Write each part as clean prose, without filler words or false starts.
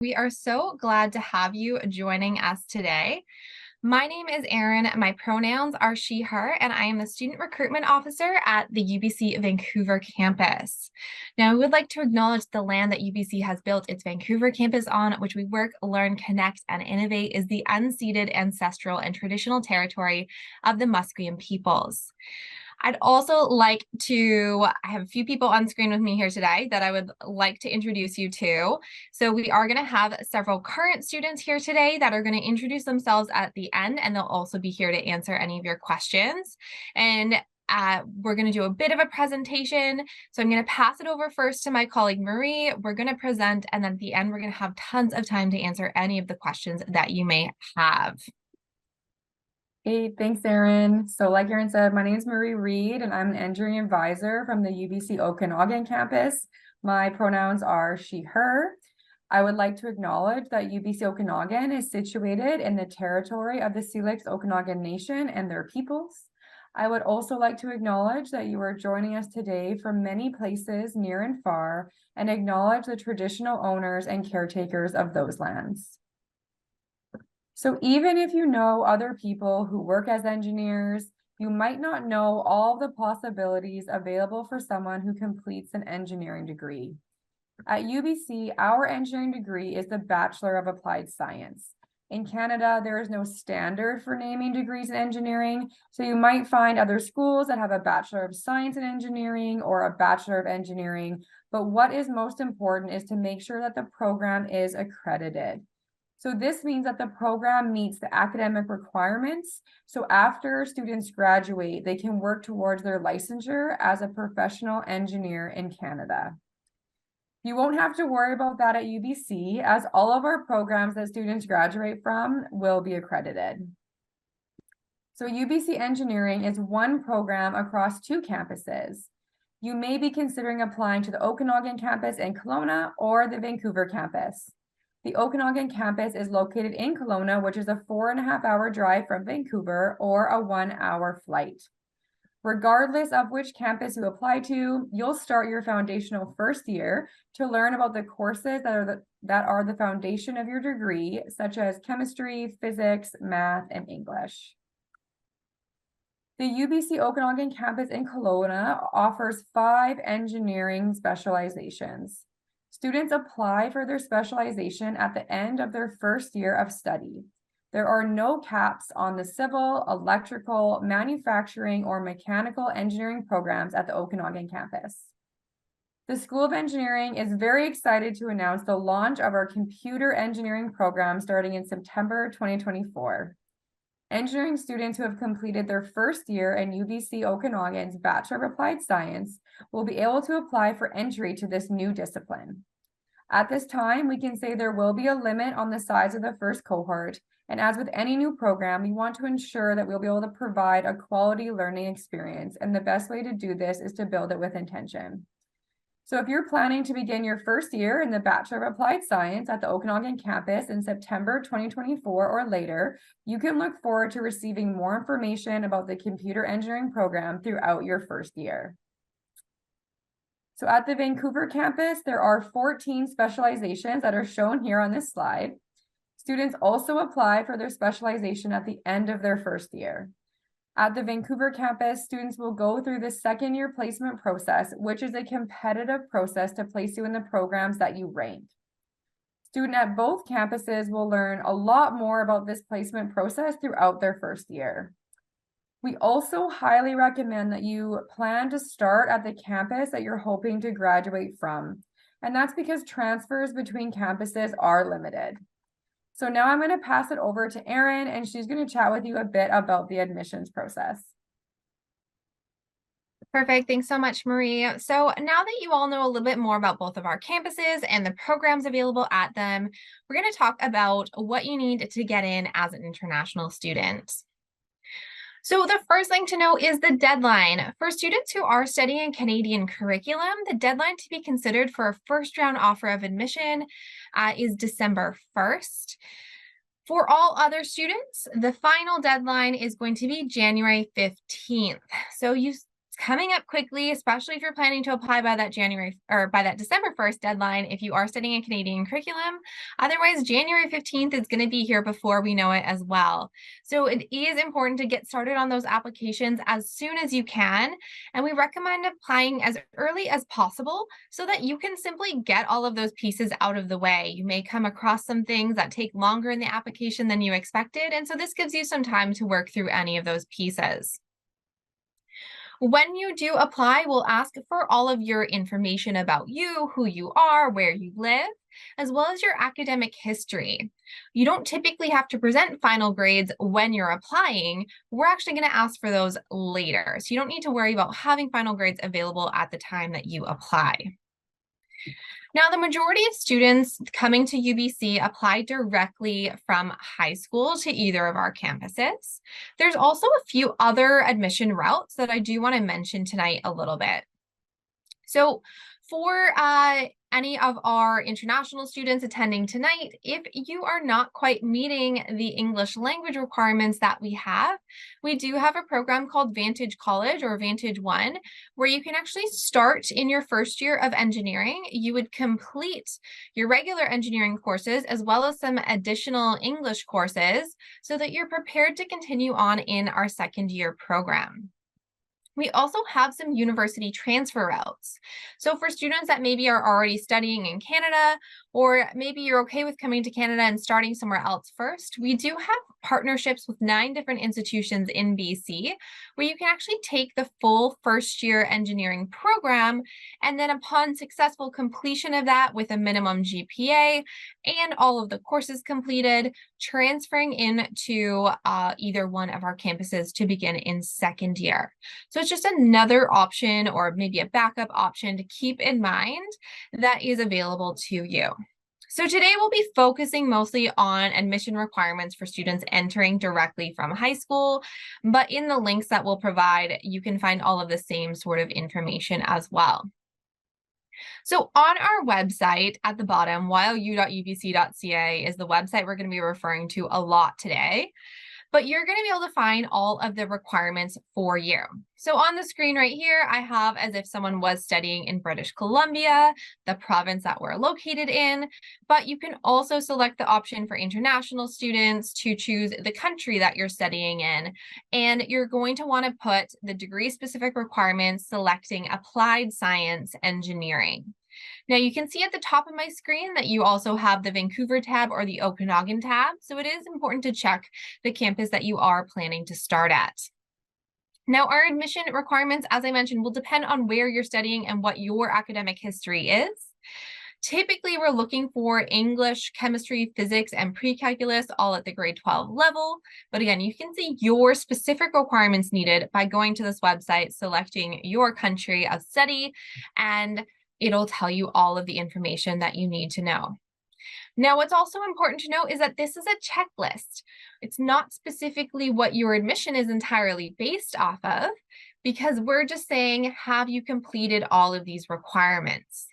We are so glad to have you joining us today. My name is Erin. My pronouns are she, her, and I am the Student Recruitment Officer at the UBC Vancouver campus. Now, we would like to acknowledge the land that UBC has built its Vancouver campus on, which we work, learn, connect, and innovate, is the unceded ancestral and traditional territory of the Musqueam peoples. I'd also like to, I have a few people on screen with me here today that I would like to introduce you to. So we are going to have several current students here today that are going to introduce themselves at the end, and they'll also be here to answer any of your questions. And we're going to do a bit of a presentation. So I'm going to pass it over first to my colleague, Marie. We're going to present, and then at the end, we're going to have tons of time to answer any of the questions that you may have. Hey, thanks, Erin. So like Erin said, my name is Marie Reed, and I'm an engineering advisor from the UBC Okanagan campus. My pronouns are she, her. I would like to acknowledge that UBC Okanagan is situated in the territory of the Syilx Okanagan Nation and their peoples. I would also like to acknowledge that you are joining us today from many places near and far, and acknowledge the traditional owners and caretakers of those lands. So even if you know other people who work as engineers, you might not know all the possibilities available for someone who completes an engineering degree. At UBC, our engineering degree is the Bachelor of Applied Science. In Canada, there is no standard for naming degrees in engineering, so you might find other schools that have a Bachelor of Science in Engineering or a Bachelor of Engineering, but what is most important is to make sure that the program is accredited. So this means that the program meets the academic requirements. So after students graduate, they can work towards their licensure as a professional engineer in Canada. You won't have to worry about that at UBC, as all of our programs that students graduate from will be accredited. So UBC Engineering is one program across two campuses. You may be considering applying to the Okanagan campus in Kelowna or the Vancouver campus. The Okanagan campus is located in Kelowna, which is a 4.5-hour drive from Vancouver or a 1-hour flight. Regardless of which campus you apply to, you'll start your foundational first year to learn about the courses that are the foundation of your degree, such as chemistry, physics, math, and English. The UBC Okanagan campus in Kelowna offers 5 engineering specializations. Students apply for their specialization at the end of their first year of study. There are no caps on the civil, electrical, manufacturing, or mechanical engineering programs at the Okanagan campus. The School of Engineering is very excited to announce the launch of our computer engineering program starting in September 2024. Engineering students who have completed their first year in UBC Okanagan's Bachelor of Applied Science will be able to apply for entry to this new discipline. At this time, we can say there will be a limit on the size of the first cohort, and as with any new program, we want to ensure that we'll be able to provide a quality learning experience, and the best way to do this is to build it with intention. So if you're planning to begin your first year in the Bachelor of Applied Science at the Okanagan campus in September 2024 or later, you can look forward to receiving more information about the computer engineering program throughout your first year. So at the Vancouver campus, there are 14 specializations that are shown here on this slide. Students also apply for their specialization at the end of their first year. At the Vancouver campus, students will go through the second year placement process, which is a competitive process to place you in the programs that you rank. Students at both campuses will learn a lot more about this placement process throughout their first year. We also highly recommend that you plan to start at the campus that you're hoping to graduate from. And that's because transfers between campuses are limited. So now I'm going to pass it over to Erin, and she's going to chat with you a bit about the admissions process. Perfect. Thanks so much, Marie. So now that you all know a little bit more about both of our campuses and the programs available at them, we're going to talk about what you need to get in as an international student. So the first thing to know is the deadline. For students who are studying Canadian curriculum, the deadline to be considered for a first round offer of admission is December 1st. For all other students, the final deadline is going to be January 15th. So it's coming up quickly, especially if you're planning to apply by that by that December 1st deadline if you are studying a Canadian curriculum. Otherwise, January 15th is going to be here before we know it as well. So it is important to get started on those applications as soon as you can. And we recommend applying as early as possible so that you can simply get all of those pieces out of the way. You may come across some things that take longer in the application than you expected. And so this gives you some time to work through any of those pieces. When you do apply, we'll ask for all of your information about you, who you are, where you live, as well as your academic history. You don't typically have to present final grades when you're applying. We're actually going to ask for those later. So you don't need to worry about having final grades available at the time that you apply. Now, the majority of students coming to UBC apply directly from high school to either of our campuses. There's also a few other admission routes that I do want to mention tonight a little bit. So for any of our international students attending tonight, if you are not quite meeting the English language requirements that we do have a program called Vantage College or Vantage One, where you can actually start in your first year of engineering. You would complete your regular engineering courses as well as some additional English courses so that you're prepared to continue on in our second year program. We also have some university transfer routes. So for students that maybe are already studying in Canada, or maybe you're okay with coming to Canada and starting somewhere else first, we do have partnerships with 9 different institutions in BC where you can actually take the full first year engineering program. And then upon successful completion of that with a minimum GPA and all of the courses completed, transferring into either one of our campuses to begin in second year. So it's just another option or maybe a backup option to keep in mind that is available to you. So today we'll be focusing mostly on admission requirements for students entering directly from high school, but in the links that we'll provide, you can find all of the same sort of information as well. So on our website at the bottom, yu.ubc.ca is the website we're going to be referring to a lot today. But you're going to be able to find all of the requirements for you. So on the screen right here, I have as if someone was studying in British Columbia, the province that we're located in, but you can also select the option for international students to choose the country that you're studying in. And you're going to want to put the degree-specific requirements selecting Applied Science Engineering. Now you can see at the top of my screen that you also have the Vancouver tab or the Okanagan tab. So it is important to check the campus that you are planning to start at. Now our admission requirements, as I mentioned, will depend on where you're studying and what your academic history is. Typically, we're looking for English, chemistry, physics, and pre-calculus all at the grade 12 level. But again, you can see your specific requirements needed by going to this website, selecting your country of study, and it'll tell you all of the information that you need to know. Now, what's also important to note is that this is a checklist. It's not specifically what your admission is entirely based off of, because we're just saying, have you completed all of these requirements?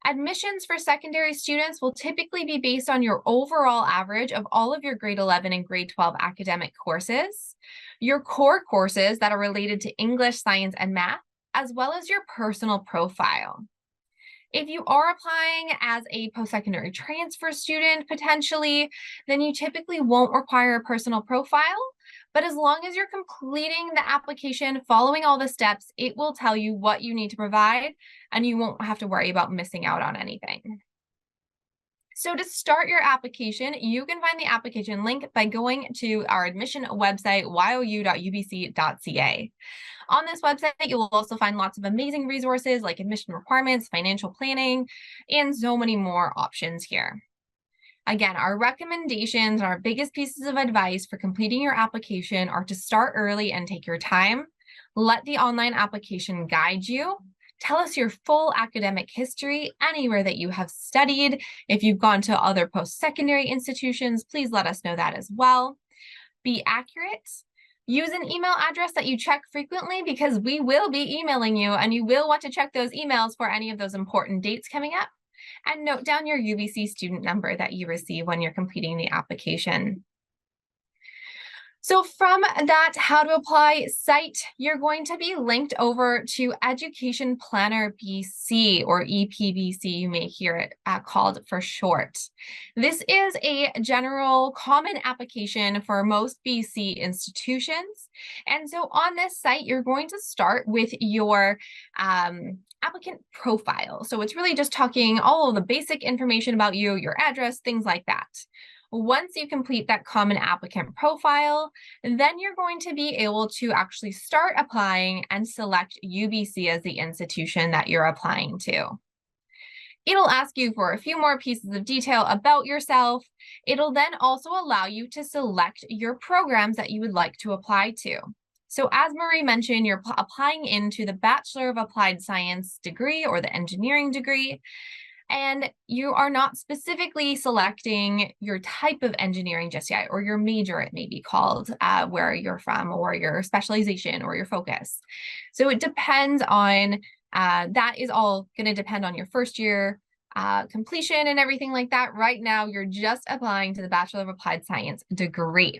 Admissions for secondary students will typically be based on your overall average of all of your grade 11 and grade 12 academic courses, your core courses that are related to English, science, and math, as well as your personal profile. If you are applying as a post-secondary transfer student, potentially, then you typically won't require a personal profile. But as long as you're completing the application, following all the steps, it will tell you what you need to provide, and you won't have to worry about missing out on anything. So to start your application, you can find the application link by going to our admission website, yu.ubc.ca. On this website, you will also find lots of amazing resources like admission requirements, financial planning, and so many more options here. Again, our recommendations and our biggest pieces of advice for completing your application are to start early and take your time. Let the online application guide you. Tell us your full academic history, anywhere that you have studied. If you've gone to other post-secondary institutions, please let us know that as well. Be accurate. Use an email address that you check frequently, because we will be emailing you and you will want to check those emails for any of those important dates coming up. And note down your UBC student number that you receive when you're completing the application. So from that how to apply site, you're going to be linked over to Education Planner BC, or EPBC, you may hear it called for short. This is a general common application for most BC institutions. And so on this site, you're going to start with your applicant profile. So it's really just talking all of the basic information about you, your address, things like that. Once you complete that common applicant profile, then you're going to be able to actually start applying and select UBC as the institution that you're applying to. It'll ask you for a few more pieces of detail about yourself. It'll then also allow you to select your programs that you would like to apply to. So as Marie mentioned, you're applying into the Bachelor of Applied Science degree or the engineering degree. And you are not specifically selecting your type of engineering just yet, or your major, it may be called, where you're from, or your specialization, or your focus. So it depends on, that is all going to depend on your first year completion and everything like that. Right now, you're just applying to the Bachelor of Applied Science degree.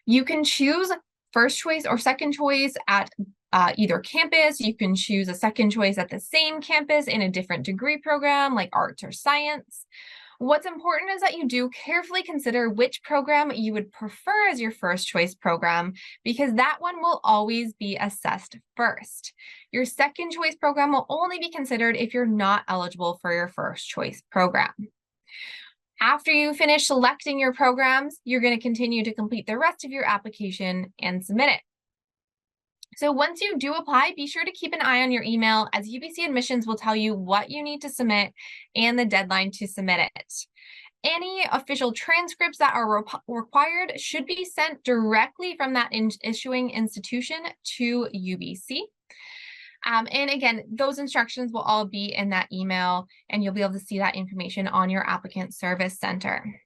You can choose first choice or second choice at either campus. You can choose a second choice at the same campus in a different degree program like arts or science. What's important is that you do carefully consider which program you would prefer as your first choice program, because that one will always be assessed first. Your second choice program will only be considered if you're not eligible for your first choice program. After you finish selecting your programs, you're going to continue to complete the rest of your application and submit it. So once you do apply, be sure to keep an eye on your email, as UBC admissions will tell you what you need to submit and the deadline to submit it. Any official transcripts that are required should be sent directly from that issuing institution to UBC. And again, those instructions will all be in that email, and you'll be able to see that information on your applicant service center.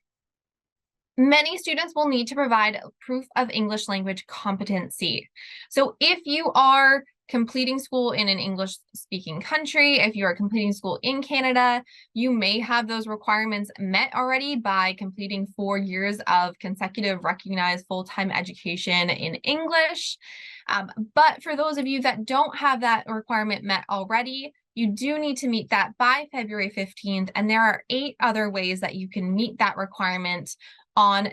Many students will need to provide proof of English language competency. So if you are completing school in an English-speaking country, if you are completing school in Canada, you may have those requirements met already by completing 4 years of consecutive recognized full-time education in English. But for those of you that don't have that requirement met already, you do need to meet that by February 15th, and there are 8 other ways that you can meet that requirement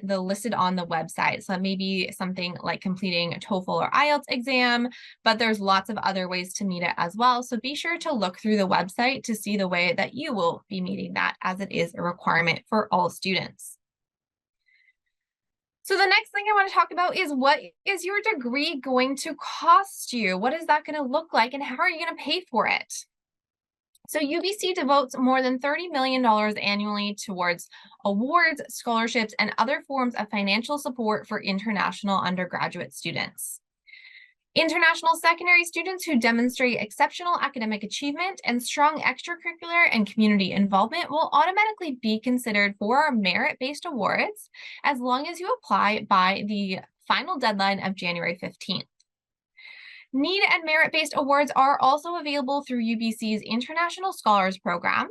listed on the website. So that may be something like completing a TOEFL or IELTS exam, but there's lots of other ways to meet it as well. So be sure to look through the website to see the way that you will be meeting that, as it is a requirement for all students. So the next thing I want to talk about is, what is your degree going to cost you? What is that going to look like, and how are you going to pay for it? So UBC devotes more than $30 million annually towards awards, scholarships, and other forms of financial support for international undergraduate students. International secondary students who demonstrate exceptional academic achievement and strong extracurricular and community involvement will automatically be considered for our merit-based awards, as long as you apply by the final deadline of January 15th. Need and merit-based awards are also available through UBC's International Scholars Program.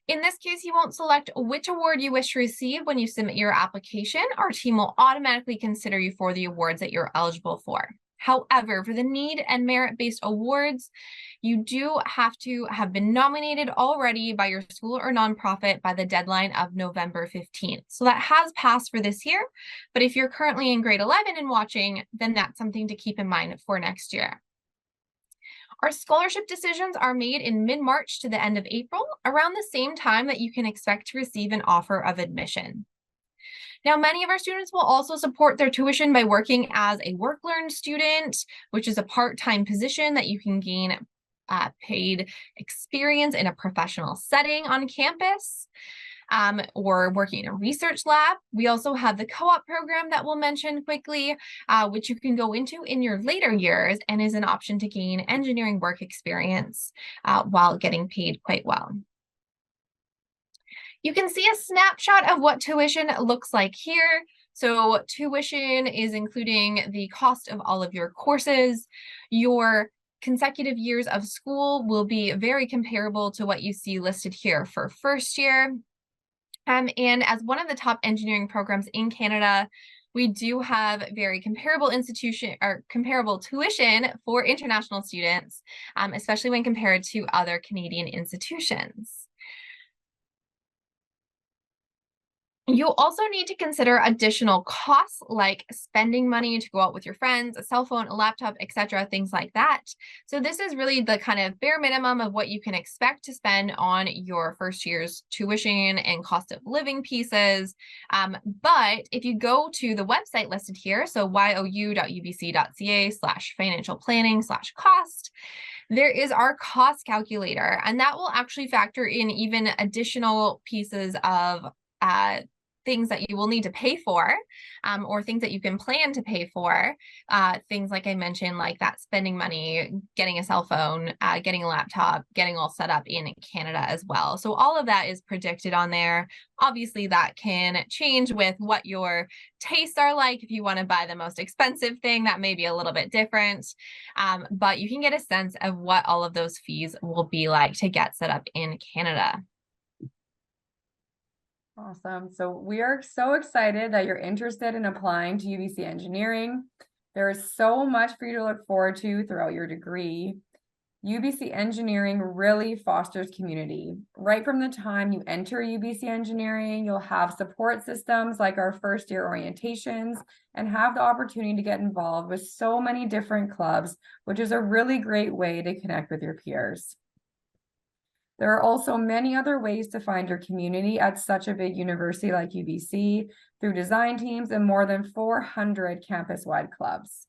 In this case, you won't select which award you wish to receive when you submit your application. Our team will automatically consider you for the awards that you're eligible for. However, for the need and merit-based awards, you do have to have been nominated already by your school or nonprofit by the deadline of November 15th. So that has passed for this year, but if you're currently in grade 11 and watching, then that's something to keep in mind for next year. Our scholarship decisions are made in mid-March to the end of April, around the same time that you can expect to receive an offer of admission. Now, many of our students will also support their tuition by working as a work-learned student, which is a part-time position that you can gain paid experience in a professional setting on campus, or working in a research lab. We also have the co-op program that we'll mention quickly, which you can go into in your later years and is an option to gain engineering work experience while getting paid quite well. You can see a snapshot of what tuition looks like here. So tuition is including the cost of all of your courses. Your consecutive years of school will be very comparable to what you see listed here for first year. And as one of the top engineering programs in Canada, we do have very comparable tuition for international students, especially when compared to other Canadian institutions. You'll also need to consider additional costs like spending money to go out with your friends, a cell phone, a laptop, etc., things like that. So this is really the kind of bare minimum of what you can expect to spend on your first year's tuition and cost of living pieces. But if you go to the website listed here, so you.ubc.ca/financial planning/cost, there is our cost calculator, and that will actually factor in even additional pieces of things that you will need to pay for, or things that you can plan to pay for. Things like I mentioned, like that spending money, getting a cell phone, getting a laptop, getting all set up in Canada as well. So all of that is predicted on there. Obviously, that can change with what your tastes are like. If you want to buy the most expensive thing, that may be a little bit different. But you can get a sense of what all of those fees will be like to get set up in Canada. Awesome. So we are so excited that you're interested in applying to UBC Engineering. There is so much for you to look forward to throughout your degree. UBC Engineering really fosters community. Right from the time you enter UBC Engineering, you'll have support systems like our first year orientations and have the opportunity to get involved with so many different clubs, which is a really great way to connect with your peers. There are also many other ways to find your community at such a big university like UBC through design teams and more than 400 campus-wide clubs.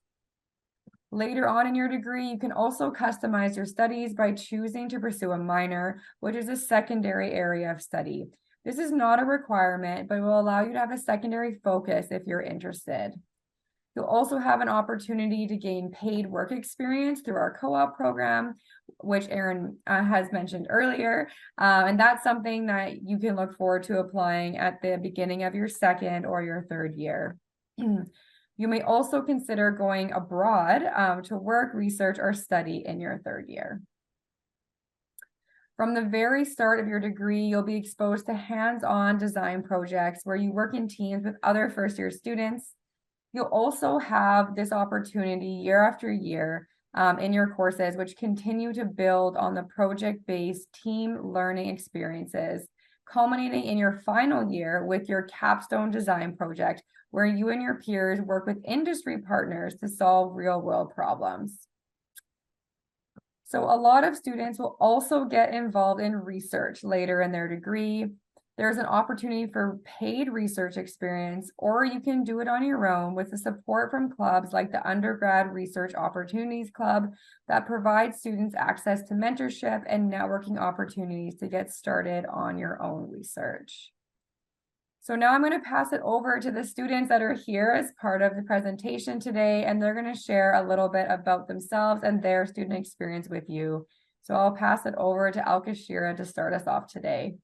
Later on in your degree, you can also customize your studies by choosing to pursue a minor, which is a secondary area of study. This is not a requirement, but will allow you to have a secondary focus if you're interested. You'll also have an opportunity to gain paid work experience through our co-op program, which Erin has mentioned earlier. And that's something that you can look forward to applying at the beginning of your second or your third year. You may also consider going abroad to work, research, or study in your third year. From the very start of your degree, you'll be exposed to hands-on design projects where you work in teams with other first-year students. You'll also have this opportunity year after year in your courses, which continue to build on the project-based team learning experiences, culminating in your final year with your capstone design project, where you and your peers work with industry partners to solve real-world problems. So a lot of students will also get involved in research later in their degree. There's an opportunity for paid research experience, or you can do it on your own with the support from clubs like the Undergrad Research Opportunities Club that provides students access to mentorship and networking opportunities to get started on your own research. So now I'm going to pass it over to the students that are here as part of the presentation today, and they're going to share a little bit about themselves and their student experience with you. So I'll pass it over to Alkashira to start us off today.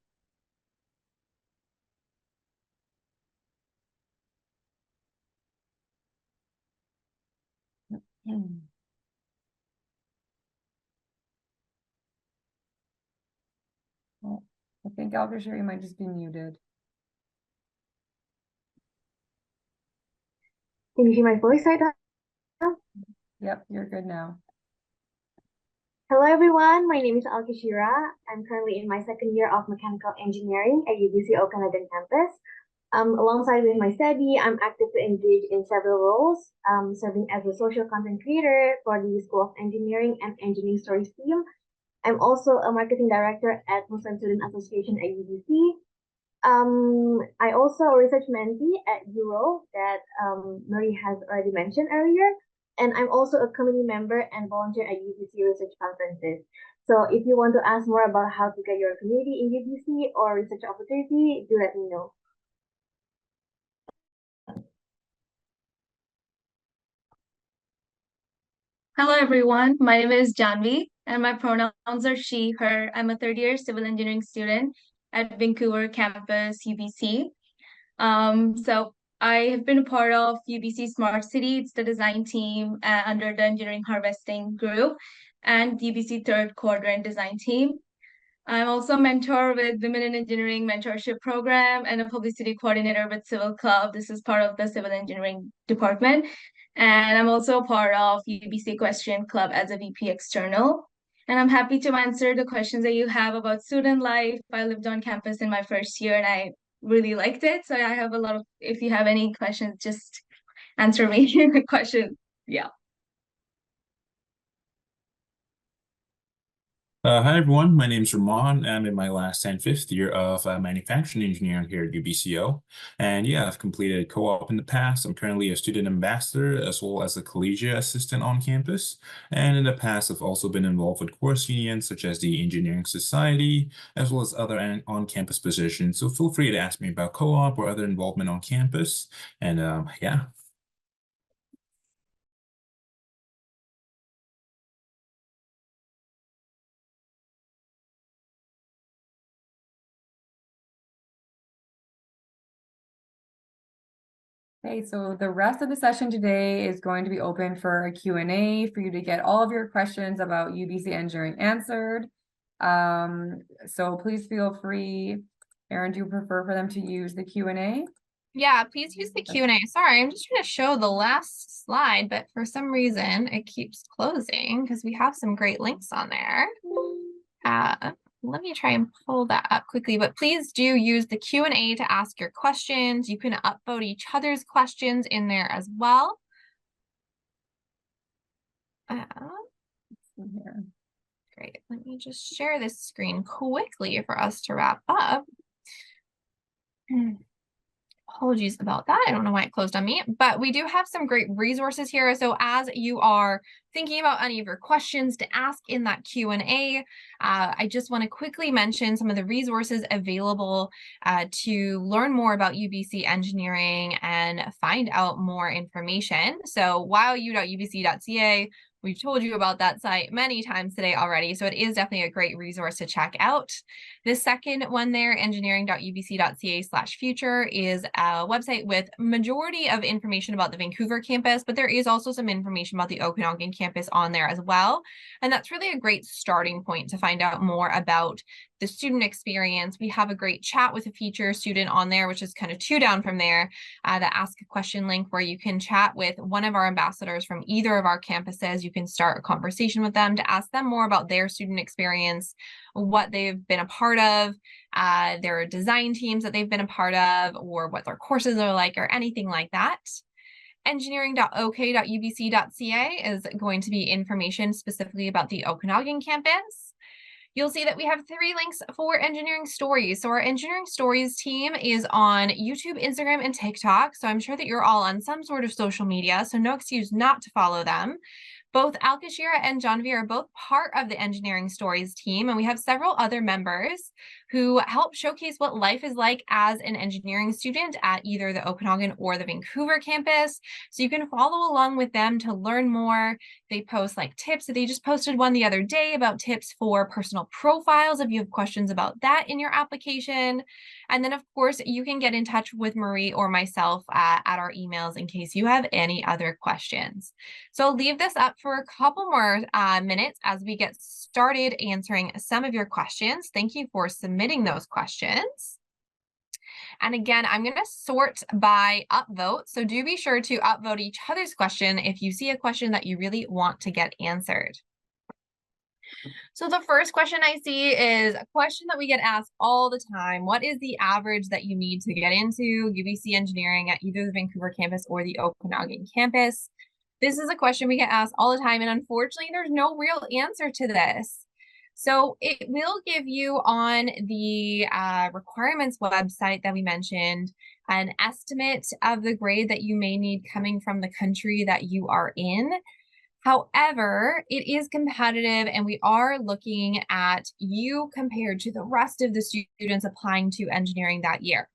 Well, I think Alkashira, you might just be muted. Can you hear my voice right now? Yep, you're good now. Hello, everyone. My name is Alkashira. I'm currently in my second year of mechanical engineering at UBC Okanagan campus. Alongside with my study, I'm actively engaged in several roles, serving as a social content creator for the School of Engineering and Engineering Stories team. I'm also a marketing director at Muslim Student Association at UBC. I also a research mentee at Euro that Marie has already mentioned earlier. And I'm also a committee member and volunteer at UBC research conferences. So if you want to ask more about how to get your community in UBC or research opportunity, do let me know. Hello, everyone. My name is Janvi, and my pronouns are she, her. I'm a third-year civil engineering student at Vancouver campus, UBC. So I have been a part of UBC Smart City. It's the design team under the engineering harvesting group and the UBC third quadrant design team. I'm also a mentor with Women in Engineering Mentorship Program and a publicity coordinator with Civil Club. This is part of the Civil Engineering Department. And I'm also a part of UBC Equestrian Club as a VP External. And I'm happy to answer the questions that you have about student life. I lived on campus in my first year and I really liked it. So I have a lot of, if you have any questions, just answer me the question. Yeah. Hi everyone, my name is Ramon. I'm in my last and fifth year of manufacturing engineering here at UBCO. And yeah, I've completed co-op in the past. I'm currently a student ambassador as well as a collegiate assistant on campus. And in the past, I've also been involved with course unions such as the Engineering Society, as well as other on-campus positions. So feel free to ask me about co-op or other involvement on campus. And yeah. Okay, so the rest of the session today is going to be open for a Q&A for you to get all of your questions about UBC engineering answered. So please feel free. Erin, do you prefer for them to use the Q&A? Yeah, please use the Q&A. Sorry, I'm just trying to show the last slide, but for some reason it keeps closing because we have some great links on there. Let me try and pull that up quickly, but please do use the Q&A to ask your questions. You can upvote each other's questions in there as well. Great, let me just share this screen quickly for us to wrap up. Apologies about that. I don't know why it closed on me, but we do have some great resources here. So as you are thinking about any of your questions to ask in that Q&A, I just want to quickly mention some of the resources available to learn more about UBC engineering and find out more information. So wildU.ubc.ca, we've told you about that site many times today already, so it is definitely a great resource to check out. The second one there, engineering.ubc.ca/future, is a website with majority of information about the Vancouver campus, but there is also some information about the Okanagan campus on there as well. And that's really a great starting point to find out more about the student experience. We have a great chat with a feature student on there, which is kind of two down from there, the ask a question link where you can chat with one of our ambassadors from either of our campuses. You can start a conversation with them to ask them more about their student experience, what they've been a part of, their design teams that they've been a part of, or what their courses are like, or anything like that. Engineering.ok.ubc.ca is going to be information specifically about the Okanagan campus. You'll see that we have 3 links for engineering stories. So our engineering stories team is on YouTube, Instagram, and TikTok. So I'm sure that you're all on some sort of social media, so no excuse not to follow them. Both Alkashira and Janvi are both part of the engineering stories team, and we have several other members who help showcase what life is like as an engineering student at either the Okanagan or the Vancouver campus. So you can follow along with them to learn more. They post like tips. They just posted one the other day about tips for personal profiles if you have questions about that in your application. And then of course you can get in touch with Marie or myself at our emails in case you have any other questions. So I'll leave this up for a couple more minutes as we get started answering some of your questions. Thank you for submitting those questions. And again, I'm going to sort by upvote. So do be sure to upvote each other's question if you see a question that you really want to get answered. So the first question I see is a question that we get asked all the time. What is the average that you need to get into UBC engineering at either the Vancouver campus or the Okanagan campus? This is a question we get asked all the time, and unfortunately, there's no real answer to this. So it will give you on the requirements website that we mentioned an estimate of the grade that you may need coming from the country that you are in. However, it is competitive, and we are looking at you compared to the rest of the students applying to engineering that year.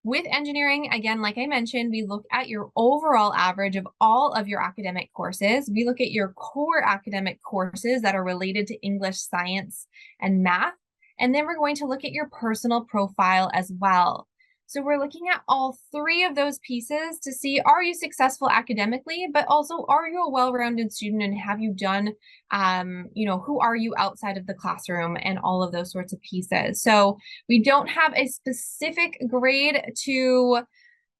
With engineering, again, like I mentioned, we look at your overall average of all of your academic courses. We look at your core academic courses that are related to English, science, and math. And then we're going to look at your personal profile as well. So we're looking at all three of those pieces to see, are you successful academically, but also are you a well-rounded student, and have you done, who are you outside of the classroom, and all of those sorts of pieces. So we don't have a specific grade to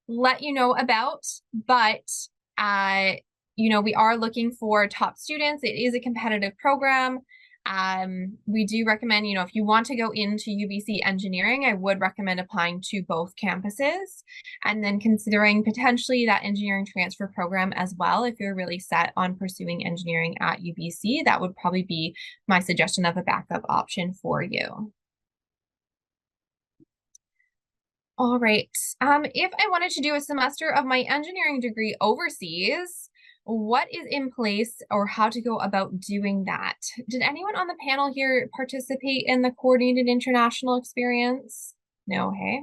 let you know about, but we are looking for top students. It is a competitive program. We do recommend, if you want to go into UBC engineering, I would recommend applying to both campuses and then considering potentially that engineering transfer program as well. If you're really set on pursuing engineering at UBC, that would probably be my suggestion of a backup option for you. All right. If I wanted to do a semester of my engineering degree overseas, what is in place or how to go about doing that? Did anyone on the panel here participate in the coordinated international experience? No, hey?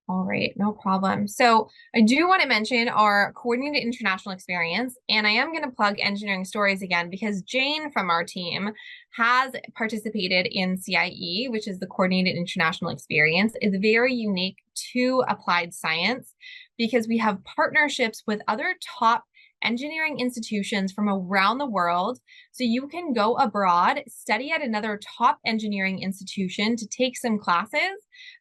All right, no problem. So I do want to mention our coordinated international experience, and I am going to plug Engineering Stories again because Jane from our team has participated in CIE, which is the coordinated international experience. It's very unique to applied science because we have partnerships with other top engineering institutions from around the world. So you can go abroad, study at another top engineering institution to take some classes,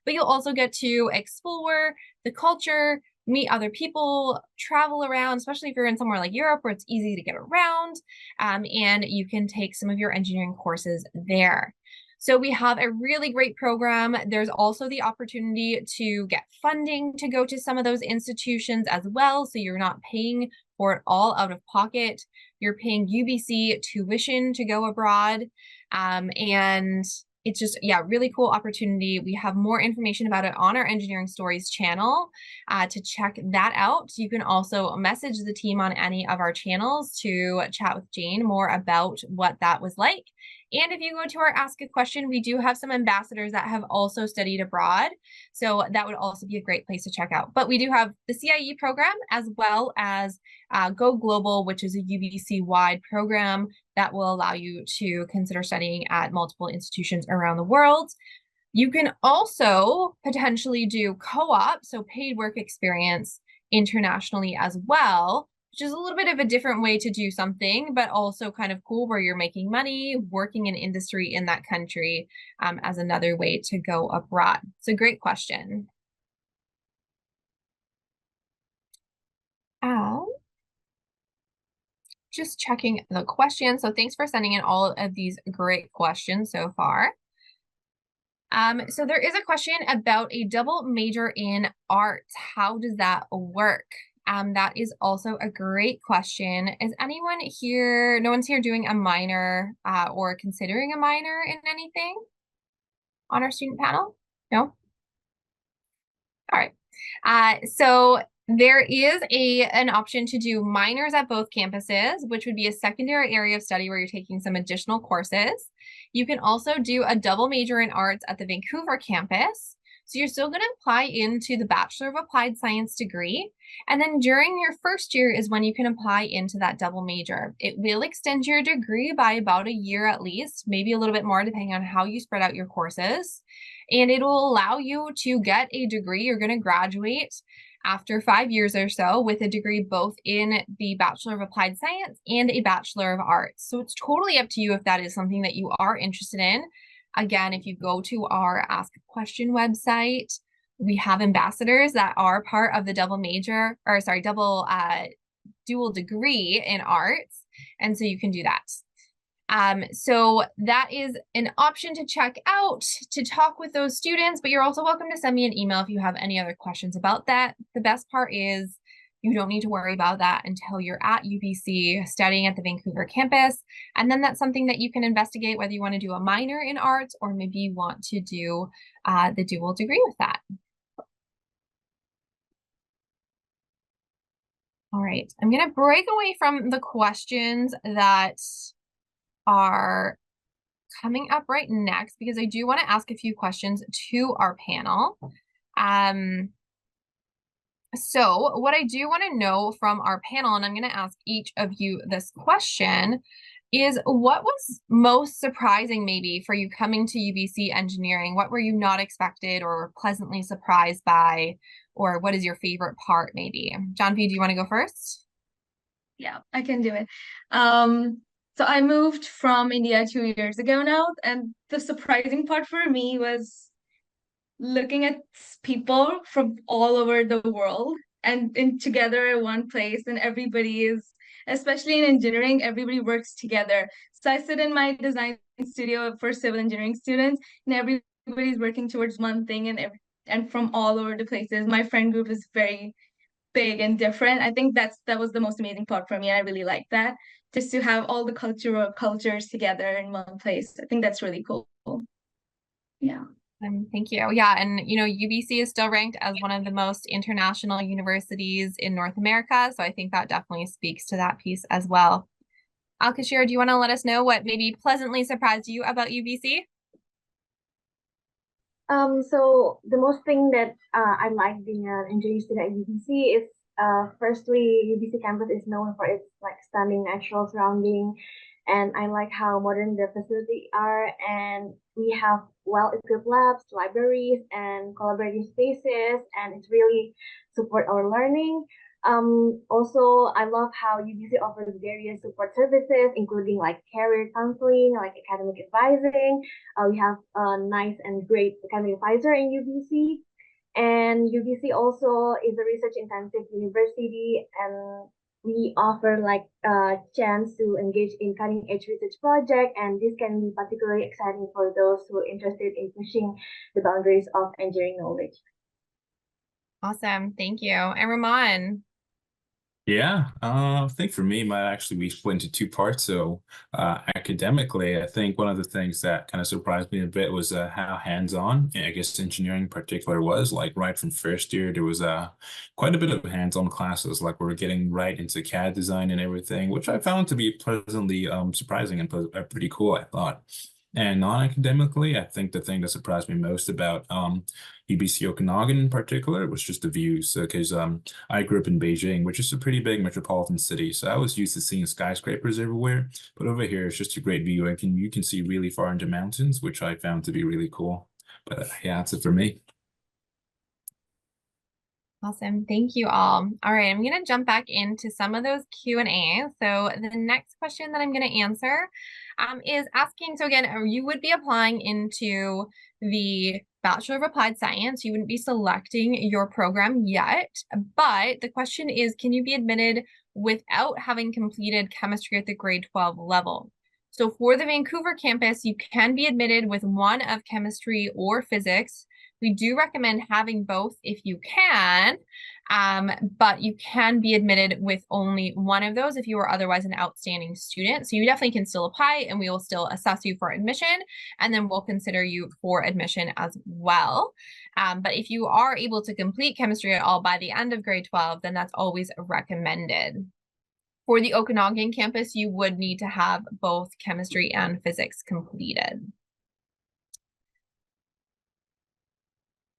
but you'll also get to explore the culture, meet other people, travel around, especially if you're in somewhere like Europe where it's easy to get around, and you can take some of your engineering courses there. So we have a really great program. There's also the opportunity to get funding to go to some of those institutions as well. So you're not paying for it all out of pocket. You're paying UBC tuition to go abroad. And it's just, really cool opportunity. We have more information about it on our Engineering Stories channel to check that out. You can also message the team on any of our channels to chat with Jane more about what that was like. And if you go to our Ask a Question, we do have some ambassadors that have also studied abroad. So that would also be a great place to check out. But we do have the CIE program as well as Go Global, which is a UBC-wide program that will allow you to consider studying at multiple institutions around the world. You can also potentially do co-op, so paid work experience internationally as well, which is a little bit of a different way to do something, but also kind of cool where you're making money, working in industry in that country as another way to go abroad. It's a great question. Just checking the questions. So thanks for sending in all of these great questions so far. So there is a question about a double major in arts. How does that work? That is also a great question. Is anyone here, no one's here doing a minor or considering a minor in anything on our student panel? No? All right. So there is an option to do minors at both campuses, which would be a secondary area of study where you're taking some additional courses. You can also do a double major in arts at the Vancouver campus. So you're still going to apply into the Bachelor of Applied Science degree. And then during your first year is when you can apply into that double major. It will extend your degree by about a year at least, maybe a little bit more depending on how you spread out your courses. And it will allow you to get a degree. You're going to graduate after 5 years or so with a degree both in the Bachelor of Applied Science and a Bachelor of Arts. So it's totally up to you if that is something that you are interested in. Again, if you go to our Ask a Question website, we have ambassadors that are part of the dual degree in arts. And so you can do that. So that is an option to check out to talk with those students, but you're also welcome to send me an email if you have any other questions about that. The best part is you don't need to worry about that until you're at UBC studying at the Vancouver campus. And then that's something that you can investigate whether you want to do a minor in arts or maybe you want to do the dual degree with that. All right, I'm going to break away from the questions that are coming up right next because I do want to ask a few questions to our panel. So what I do want to know from our panel, and I'm going to ask each of you this question, is what was most surprising maybe for you coming to UBC engineering? What were you not expected or pleasantly surprised by? Or what is your favorite part maybe? John V, do you want to go first? Yeah, I can do it. So I moved from India 2 years ago now, and the surprising part for me was looking at people from all over the world and in together in one place, and everybody is, especially in engineering, everybody works together. So I sit in my design studio for civil engineering students, and everybody's working towards one thing, and from all over the places. My friend group is very big and different. I think that was the most amazing part for me. I really like that. Just to have all the cultures together in one place. I think that's really cool. Yeah. Thank you. Yeah, and UBC is still ranked as one of the most international universities in North America, so I think that definitely speaks to that piece as well. Alkashira, do you want to let us know what maybe pleasantly surprised you about UBC? So the most thing that I like being an engineering student at UBC is firstly, UBC campus is known for its like stunning natural surrounding, and I like how modern the facilities are, and we have well-equipped labs, libraries, and collaborative spaces, and it's really support our learning. Also, I love how UBC offers various support services, including like career counseling, like academic advising. We have a nice and great academic advisor in UBC. And UBC also is a research intensive university, and we offer like a chance to engage in cutting edge research project, and this can be particularly exciting for those who are interested in pushing the boundaries of engineering knowledge. Awesome. Thank you. And Ramon. Yeah, I think for me, might actually be split into two parts. So, academically, I think one of the things that kind of surprised me a bit was how hands-on, I guess, engineering in particular was. Like right from first year, there was quite a bit of hands-on classes. Like we were getting right into CAD design and everything, which I found to be pleasantly surprising and pretty cool, I thought. And non-academically, I think the thing that surprised me most about UBC Okanagan in particular was just the views. Because I grew up in Beijing, which is a pretty big metropolitan city, so I was used to seeing skyscrapers everywhere. But over here, it's just a great view. You can see really far into mountains, which I found to be really cool. But yeah, that's it for me. Awesome. Thank you all. All right, I'm going to jump back into some of those Q&A. So the next question that I'm going to answer is asking, so again, you would be applying into the Bachelor of Applied Science. You wouldn't be selecting your program yet, but the question is, can you be admitted without having completed chemistry at the grade 12 level? So for the Vancouver campus, you can be admitted with one of chemistry or physics. We do recommend having both if you can, but you can be admitted with only one of those if you are otherwise an outstanding student. So you definitely can still apply, and we will still assess you for admission, and then we'll consider you for admission as well. But if you are able to complete chemistry at all by the end of grade 12, then that's always recommended. For the Okanagan campus, you would need to have both chemistry and physics completed.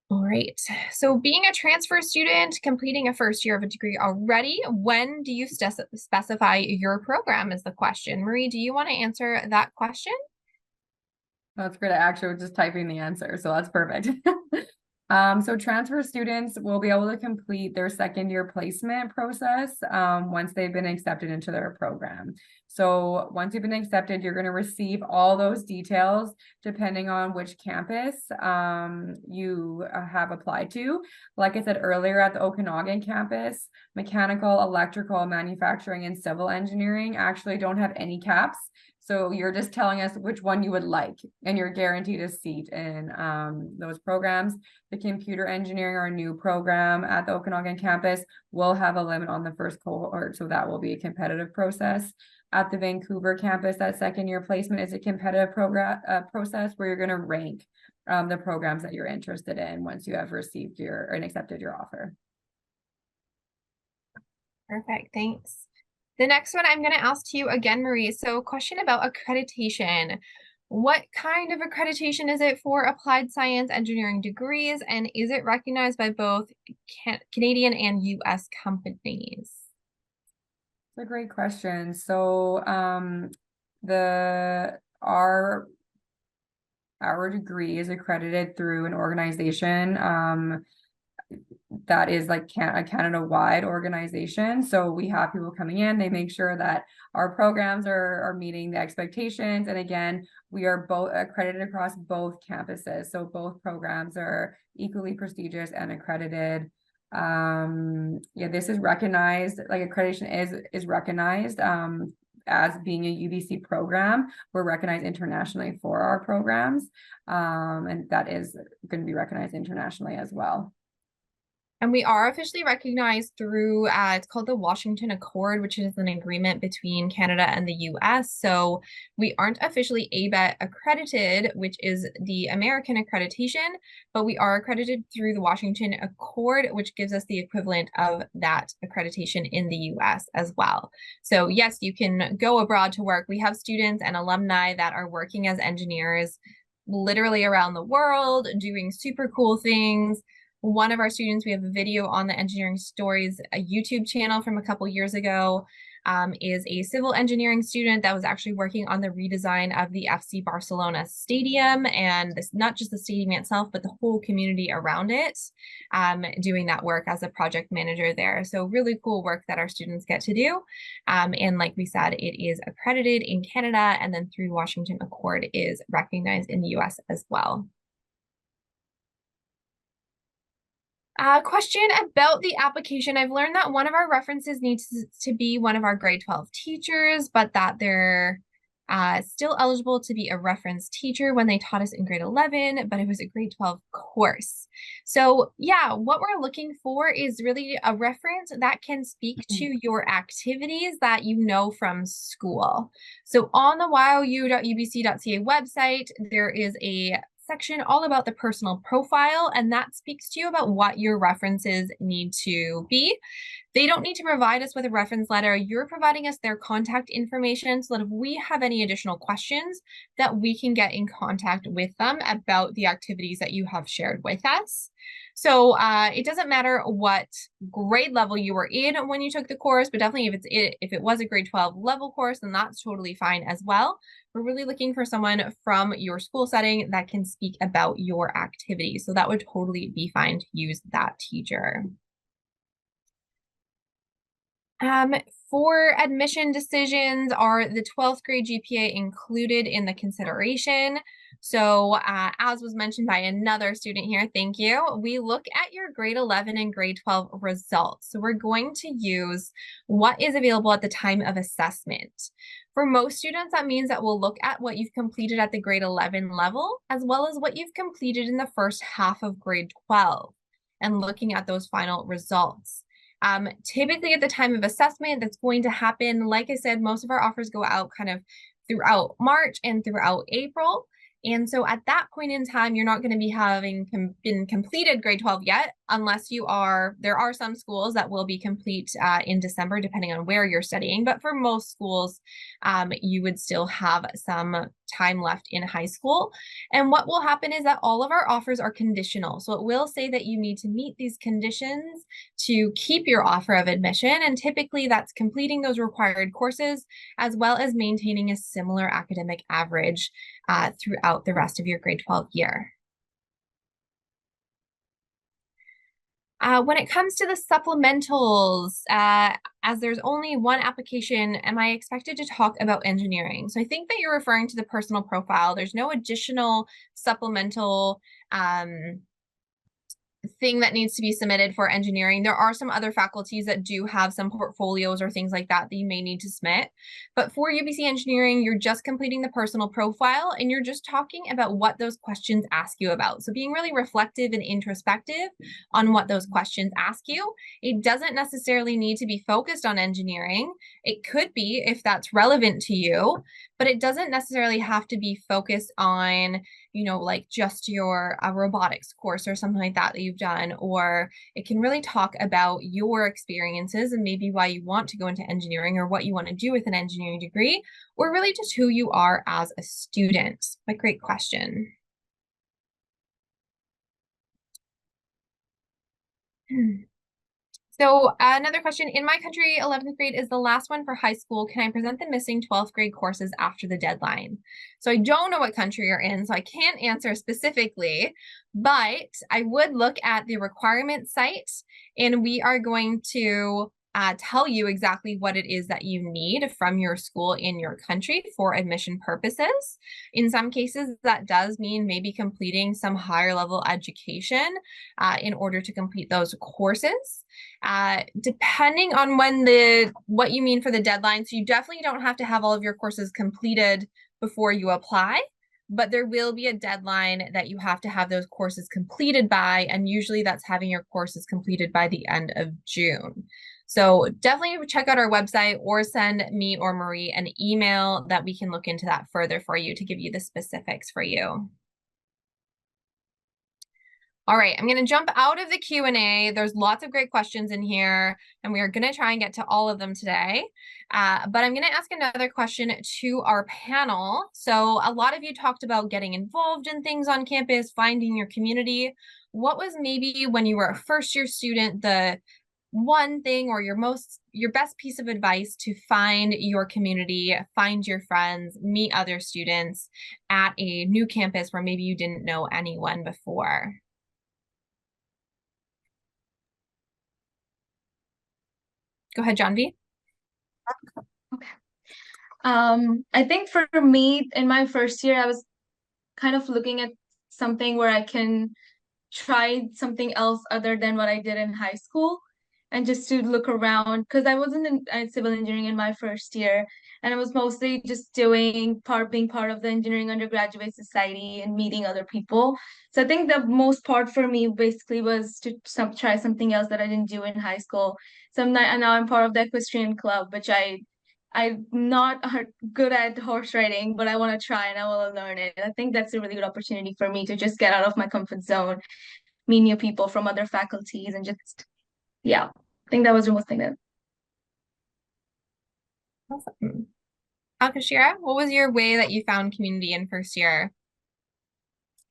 All right, so being a transfer student, completing a first year of a degree already, when do you specify your program is the question. Marie, do you want to answer that question? That's great. I actually was just typing the answer, so that's perfect. So transfer students will be able to complete their second year placement process once they've been accepted into their program. So once you've been accepted, you're going to receive all those details depending on which campus you have applied to. Like I said earlier, at the Okanagan campus, mechanical, electrical, manufacturing, and civil engineering actually don't have any caps. So you're just telling us which one you would like, and you're guaranteed a seat in those programs. The computer engineering, our new program at the Okanagan campus, will have a limit on the first cohort, so that will be a competitive process. At the Vancouver campus, that second year placement is a competitive process where you're going to rank the programs that you're interested in once you have received and accepted your offer. Perfect, thanks. The next one I'm going to ask to you again, Marie. So question about accreditation. What kind of accreditation is it for applied science engineering degrees, and is it recognized by both Canadian and US companies? It's a great question. So our degree is accredited through an organization that is like a Canada-wide organization. So we have people coming in, they make sure that our programs are meeting the expectations. And again, we are both accredited across both campuses. So both programs are equally prestigious and accredited. Yeah, this is recognized, like accreditation is recognized as being a UBC program. We're recognized internationally for our programs. And that is going to be recognized internationally as well. And we are officially recognized through, it's called the Washington Accord, which is an agreement between Canada and the US. So we aren't officially ABET accredited, which is the American accreditation, but we are accredited through the Washington Accord, which gives us the equivalent of that accreditation in the US as well. So yes, you can go abroad to work. We have students and alumni that are working as engineers literally around the world, doing super cool things. One of our students, we have a video on the Engineering Stories, a YouTube channel from a couple years ago, is a civil engineering student that was actually working on the redesign of the FC Barcelona stadium, and this, not just the stadium itself, but the whole community around it, doing that work as a project manager there. So really cool work that our students get to do. And like we said, it is accredited in Canada, and then through Washington Accord is recognized in the US as well. Question about the application. I've learned that one of our references needs to be one of our grade 12 teachers, but that they're still eligible to be a reference teacher when they taught us in grade 11, but it was a grade 12 course. So yeah, what we're looking for is really a reference that can speak to your activities that you know from school. So on the you.ubc.ca website, there is a section all about the personal profile, and that speaks to you about what your references need to be. They don't need to provide us with a reference letter. You're providing us their contact information so that if we have any additional questions, that we can get in contact with them about the activities that you have shared with us. So it doesn't matter what grade level you were in when you took the course, but definitely if it was a grade 12 level course, then that's totally fine as well. We're really looking for someone from your school setting that can speak about your activities. So that would totally be fine to use that teacher. For admission decisions, are the 12th grade GPA included in the consideration? So as was mentioned by another student here, thank you, we look at your grade 11 and grade 12 results. So we're going to use what is available at the time of assessment. For most students, that means that we'll look at what you've completed at the grade 11 level, as well as what you've completed in the first half of grade 12, and looking at those final results. Typically at the time of assessment, that's going to happen, like I said, most of our offers go out kind of throughout March and throughout April. And so at that point in time, you're not going to be having been completed grade 12 yet, unless there are some schools that will be complete in December, depending on where you're studying. But for most schools, you would still have some time left in high school. And what will happen is that all of our offers are conditional. So it will say that you need to meet these conditions to keep your offer of admission. And typically that's completing those required courses, as well as maintaining a similar academic average throughout the rest of your grade 12 year. When it comes to the supplementals, as there's only one application, am I expected to talk about engineering? So I think that you're referring to the personal profile. There's no additional supplemental thing that needs to be submitted for engineering. There are some other faculties that do have some portfolios or things like that that you may need to submit. But for UBC engineering, you're just completing the personal profile and you're just talking about what those questions ask you about. So being really reflective and introspective on what those questions ask you. It doesn't necessarily need to be focused on engineering. It could be if that's relevant to you, but it doesn't necessarily have to be focused on, you know, like just your robotics course or something like that you've done, or it can really talk about your experiences and maybe why you want to go into engineering or what you want to do with an engineering degree, or really just who you are as a student. But great question. So another question, in my country, 11th grade is the last one for high school. Can I present the missing 12th grade courses after the deadline? So I don't know what country you're in, so I can't answer specifically, but I would look at the requirement site and we are going to tell you exactly what it is that you need from your school in your country for admission purposes. In some cases, that does mean maybe completing some higher level education in order to complete those courses. Depending on what you mean for the deadline, so you definitely don't have to have all of your courses completed before you apply, but there will be a deadline that you have to have those courses completed by, and usually that's having your courses completed by the end of June. So definitely check out our website or send me or Marie an email that we can look into that further for you to give you the specifics for you. All right, I'm going to jump out of the Q&A. There's lots of great questions in here, and we are going to try and get to all of them today. But I'm going to ask another question to our panel. So a lot of you talked about getting involved in things on campus, finding your community. What was maybe when you were a first-year student, the one thing or your best piece of advice to find your community, find your friends, meet other students at a new campus where maybe you didn't know anyone before? Go ahead, John V. Okay. I think for me, in my first year, I was kind of looking at something where I can try something else other than what I did in high school, and just to look around, because I wasn't in civil engineering in my first year, and it was mostly just being part of the engineering undergraduate society and meeting other people. So I think the most part for me basically was to try something else that I didn't do in high school. So and now I'm part of the equestrian club, which I'm not good at horse riding, but I want to try and I want to learn it. I think that's a really good opportunity for me to just get out of my comfort zone, meet new people from other faculties, and just, yeah, I think that was the most thing that. Awesome. Akashira, what was your way that you found community in first year?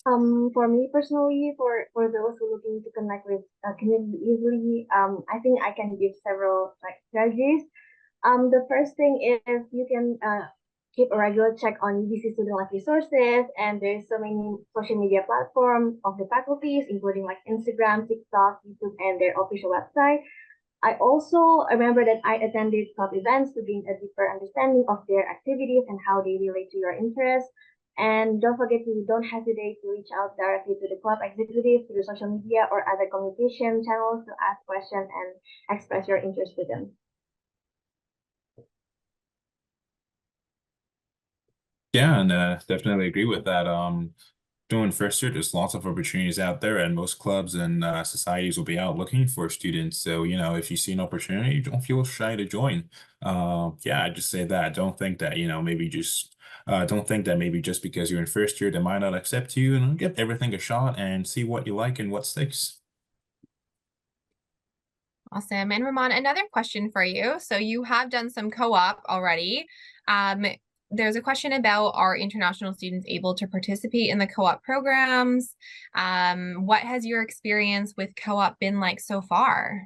For me personally, for those who are looking to connect with a community easily, I think I can give several strategies. The first thing is you can keep a regular check on UBC student life resources, and there's so many social media platforms of the faculties, including like Instagram, TikTok, YouTube, and their official website. I also remember that I attended club events to gain a deeper understanding of their activities and how they relate to your interests. And don't hesitate to reach out directly to the club executives through social media or other communication channels to ask questions and express your interest to them. Yeah, and definitely agree with that. Doing first year, there's lots of opportunities out there, and most clubs and societies will be out looking for students. So, if you see an opportunity, don't feel shy to join. Yeah, I just say that. Don't think that, don't think that maybe just because you're in first year, they might not accept you, and give everything a shot and see what you like and what sticks. Awesome. And Ramon, another question for you. So you have done some co-op already. There's a question about, are international students able to participate in the co-op programs? What has your experience with co-op been like so far?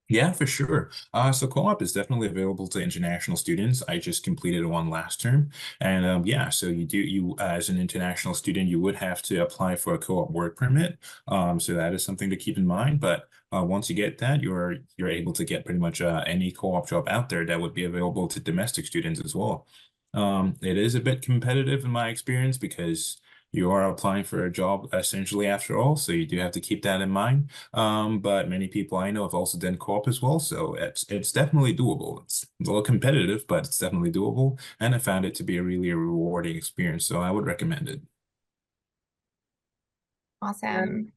Yeah, for sure. So co-op is definitely available to international students. I just completed one last term. And yeah, so you as an international student, you would have to apply for a co-op work permit. So that is something to keep in mind. But once you get that, you're able to get pretty much any co-op job out there that would be available to domestic students as well. It is a bit competitive in my experience because you are applying for a job essentially after all, so you do have to keep that in mind. But many people I know have also done co-op as well, so it's definitely doable. It's a little competitive, but it's definitely doable, and I found it to be a really rewarding experience, so I would recommend it. Awesome.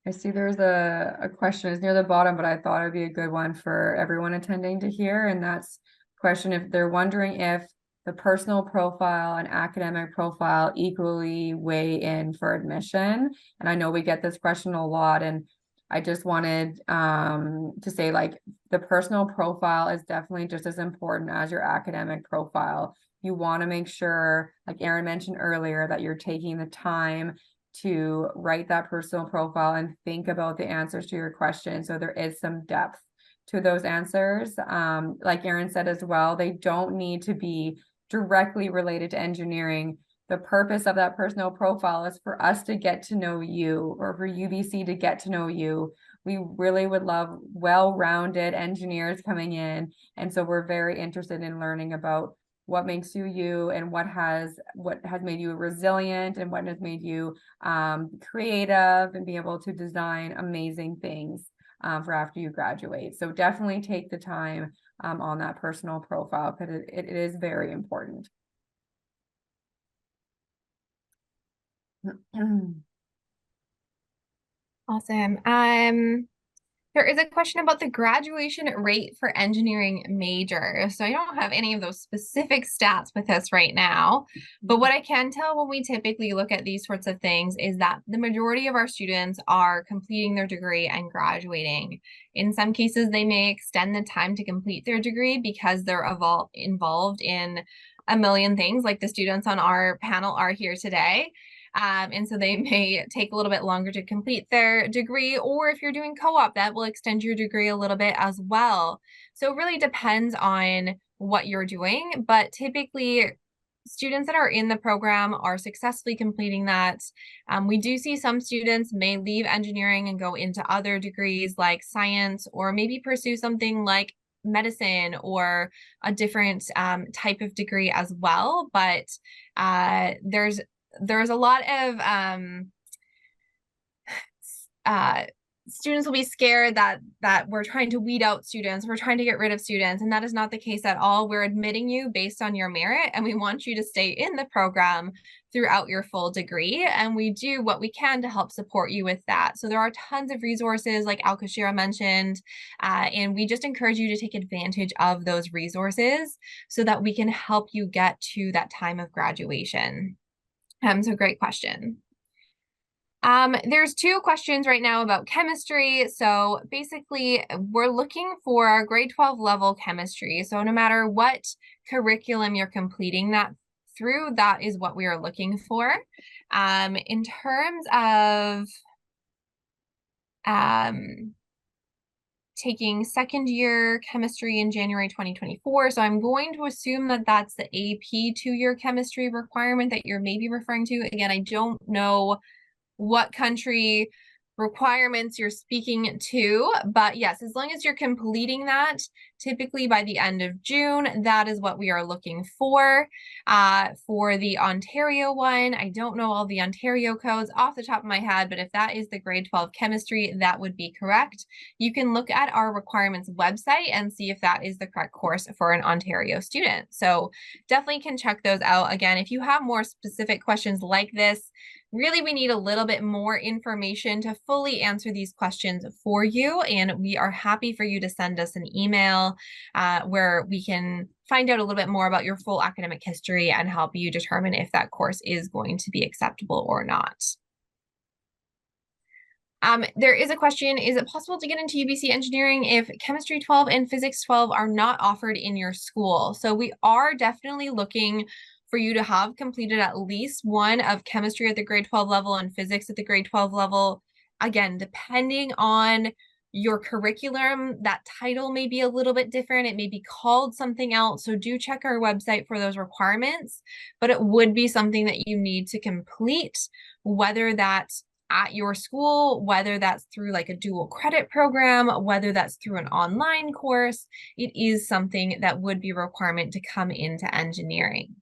I see there's a question, it's near the bottom, but I thought it'd be a good one for everyone attending to hear, and that's question if they're wondering if the personal profile and academic profile equally weigh in for admission. And I know we get this question a lot, and I just wanted to say, like, the personal profile is definitely just as important as your academic profile. You want to make sure, like Aaron mentioned earlier, that you're taking the time to write that personal profile and think about the answers to your questions. So there is some depth to those answers. Like Erin said as well, they don't need to be directly related to engineering. The purpose of that personal profile is for us to get to know you, or for UBC to get to know you. We really would love well-rounded engineers coming in. And so we're very interested in learning about what makes you you, and what has made you resilient, and what has made you creative and be able to design amazing things for after you graduate. So definitely take the time on that personal profile, because it is very important. Awesome. There is a question about the graduation rate for engineering majors. So I don't have any of those specific stats with us right now, but what I can tell when we typically look at these sorts of things is that the majority of our students are completing their degree and graduating. In some cases, they may extend the time to complete their degree because they're involved in a million things, like the students on our panel are here today. And so they may take a little bit longer to complete their degree, or if you're doing co-op, that will extend your degree a little bit as well. So it really depends on what you're doing, but typically students that are in the program are successfully completing that. We do see some students may leave engineering and go into other degrees like science, or maybe pursue something like medicine or a different type of degree as well. But there's a lot of students will be scared that we're trying to weed out students, we're trying to get rid of students, and that is not the case at all. We're admitting you based on your merit, and we want you to stay in the program throughout your full degree, and we do what we can to help support you with that. So there are tons of resources like Alkashira mentioned, and we just encourage you to take advantage of those resources so that we can help you get to that time of graduation. So great question. There's two questions right now about chemistry. So basically, we're looking for our grade 12 level chemistry. So no matter what curriculum you're completing that through, that is what we are looking for. In terms of taking second year chemistry in January 2024. So I'm going to assume that that's the AP 2-year chemistry requirement that you're maybe referring to. Again, I don't know what country requirements you're speaking to, but yes, as long as you're completing that, typically by the end of June, that is what we are looking for. For the Ontario one, I don't know all the Ontario codes off the top of my head, but if that is the grade 12 chemistry, that would be correct. You can look at our requirements website and see if that is the correct course for an Ontario student. So definitely can check those out. Again, if you have more specific questions like this, really, we need a little bit more information to fully answer these questions for you, and we are happy for you to send us an email where we can find out a little bit more about your full academic history and help you determine if that course is going to be acceptable or not. There is a question, is it possible to get into UBC engineering if chemistry 12 and physics 12 are not offered in your school? So we are definitely looking for you to have completed at least one of chemistry at the grade 12 level and physics at the grade 12 level. Again, depending on your curriculum, that title may be a little bit different. It may be called something else. So do check our website for those requirements, but it would be something that you need to complete, whether that's at your school, whether that's through like a dual credit program, whether that's through an online course. It is something that would be a requirement to come into engineering.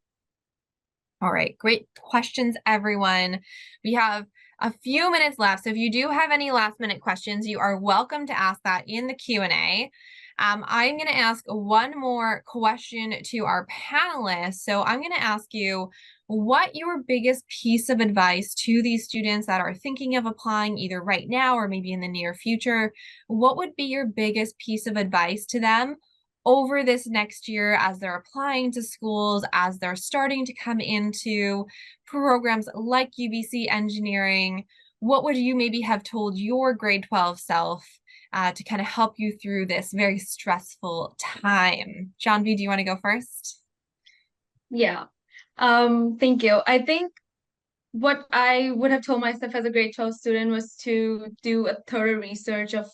All right, great questions, everyone. We have a few minutes left, so if you do have any last minute questions, you are welcome to ask that in the Q&A. I'm going to ask one more question to our panelists. So I'm going to ask you what your biggest piece of advice to these students that are thinking of applying either right now or maybe in the near future. What would be your biggest piece of advice to them over this next year as they're applying to schools, as they're starting to come into programs like UBC engineering? What would you maybe have told your grade 12 self to kind of help you through this very stressful time? Janvi, do you want to go first? Yeah. Thank you. I think what I would have told myself as a grade 12 student was to do a thorough research of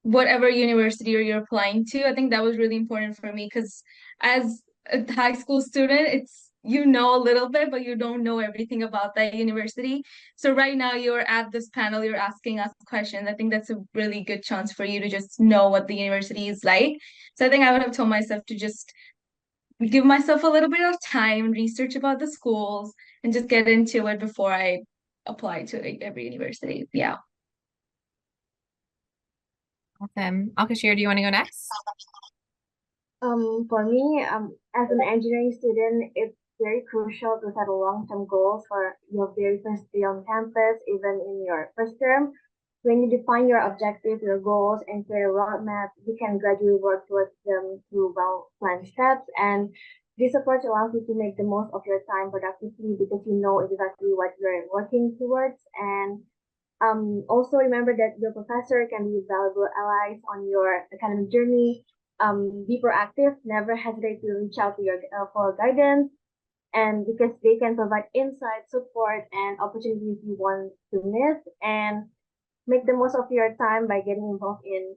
whatever university you're applying to. I think that was really important for me because as a high school student, it's you know a little bit, but you don't know everything about that university. So right now you're at this panel, you're asking us questions. I think that's a really good chance for you to just know what the university is like. So I think I would have told myself to just give myself a little bit of time, research about the schools, and just get into it before I apply to like every university. Yeah. Awesome. Alkashir, do you want to go next? For me, as an engineering student, it's very crucial to set long-term goals for your very first day on campus, even in your first term. When you define your objectives, your goals, and create a roadmap, you can gradually work towards them through well-planned steps. And this approach allows you to make the most of your time productively because you know exactly what you're working towards. And also remember that your professor can be valuable allies on your academic journey. Be proactive, never hesitate to reach out to your for guidance, and because they can provide insight, support, and opportunities you want to miss. And make the most of your time by getting involved in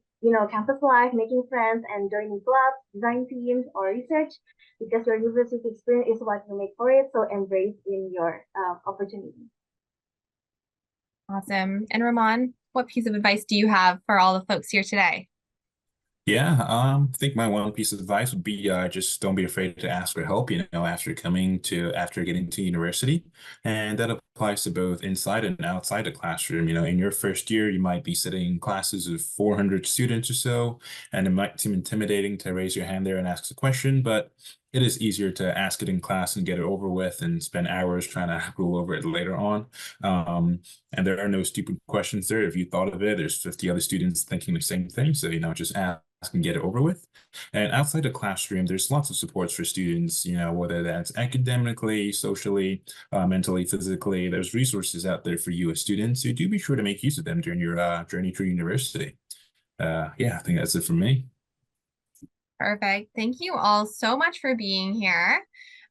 campus life, making friends, and joining clubs, design teams, or research, because your university experience is what you make for it. So embrace in your opportunity. Awesome. And Ramon, what piece of advice do you have for all the folks here today? Yeah, I think my one piece of advice would be just don't be afraid to ask for help, after getting to university. And that applies to both inside and outside the classroom. In your first year, you might be sitting in classes of 400 students or so, and it might seem intimidating to raise your hand there and ask a question, but it is easier to ask it in class and get it over with and spend hours trying to rule over it later on. And there are no stupid questions there. If you thought of it, there's 50 other students thinking the same thing. So, just ask and get it over with. And outside the classroom, there's lots of supports for students, whether that's academically, socially, mentally, physically. There's resources out there for you as students. So do be sure to make use of them during your journey through university. Yeah, I think that's it for me. Perfect. Thank you all so much for being here.